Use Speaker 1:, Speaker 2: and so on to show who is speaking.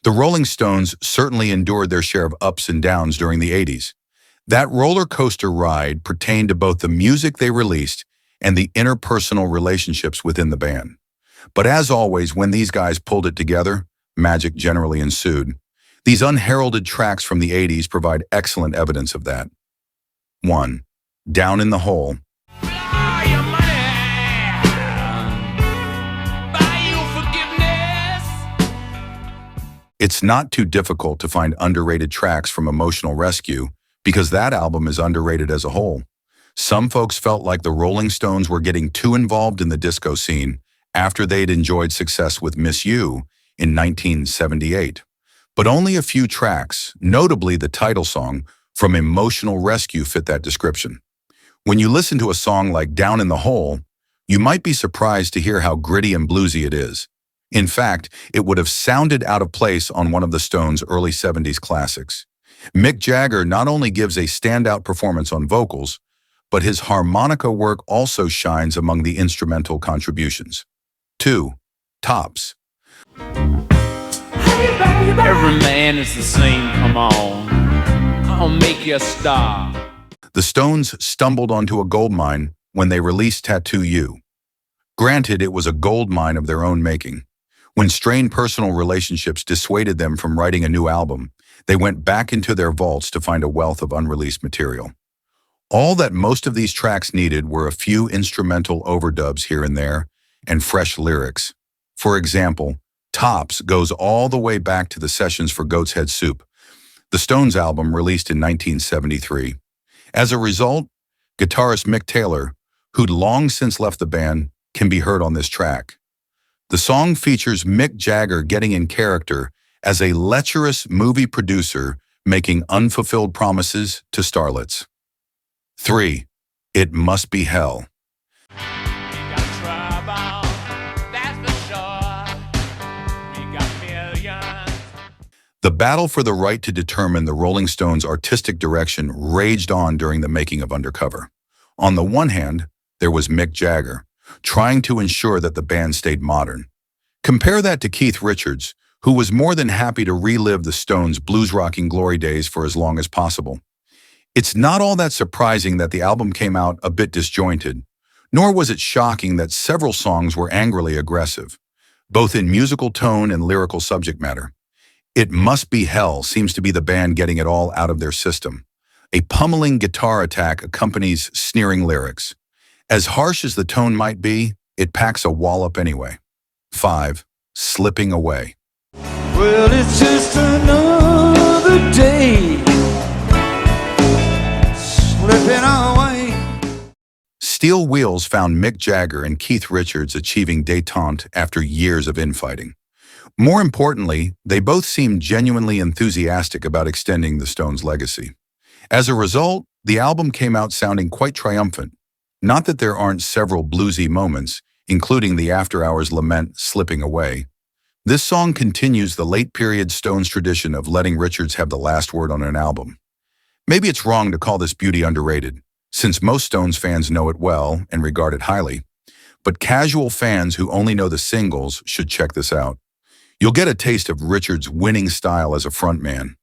Speaker 1: The Rolling Stones certainly endured their share of ups and downs during the 80s. That roller coaster ride pertained to both the music they released and the interpersonal relationships within the band. But as always, when these guys pulled it together, magic generally ensued. These unheralded tracks from the 80s provide excellent evidence of that. 1. Down in the Hole. It's not too difficult to find underrated tracks from Emotional Rescue because that album is underrated as a whole. Some folks felt like the Rolling Stones were getting too involved in the disco scene after they'd enjoyed success with Miss You in 1978. But only a few tracks, notably the title song from Emotional Rescue, fit that description. When you listen to a song like Down in the Hole, you might be surprised to hear how gritty and bluesy it is. In fact, it would have sounded out of place on one of the Stones' early 70s classics. Mick Jagger not only gives a standout performance on vocals, but his harmonica work also shines among the instrumental contributions. 2. Tops.
Speaker 2: Every man is the same, come on. I'll make you a star.
Speaker 1: The Stones stumbled onto a gold mine when they released Tattoo You. Granted, it was a gold mine of their own making. When strained personal relationships dissuaded them from writing a new album, they went back into their vaults to find a wealth of unreleased material. All that most of these tracks needed were a few instrumental overdubs here and there and fresh lyrics. For example, Tops goes all the way back to the sessions for Goat's Head Soup, the Stones album released in 1973. As a result, guitarist Mick Taylor, who'd long since left the band, can be heard on this track. The song features Mick Jagger getting in character as a lecherous movie producer making unfulfilled promises to starlets. 3. It Must Be Hell. The battle for the right to determine the Rolling Stones' artistic direction raged on during the making of Undercover. On the one hand, there was Mick Jagger, trying to ensure that the band stayed modern. Compare that to Keith Richards, who was more than happy to relive the Stones' blues-rocking glory days for as long as possible. It's not all that surprising that the album came out a bit disjointed, nor was it shocking that several songs were angrily aggressive, both in musical tone and lyrical subject matter. It Must Be Hell seems to be the band getting it all out of their system. A pummeling guitar attack accompanies sneering lyrics. As harsh as the tone might be, it packs a wallop anyway. 5. Slipping Away.
Speaker 3: Well, it's just another day slipping away.
Speaker 1: Steel Wheels found Mick Jagger and Keith Richards achieving détente after years of infighting. More importantly, they both seemed genuinely enthusiastic about extending the Stones' legacy. As a result, the album came out sounding quite triumphant. Not that there aren't several bluesy moments, including the after-hours lament Slipping Away. This song continues the late-period Stones tradition of letting Richards have the last word on an album. Maybe it's wrong to call this beauty underrated, since most Stones fans know it well and regard it highly. But casual fans who only know the singles should check this out. You'll get a taste of Richards' winning style as a frontman.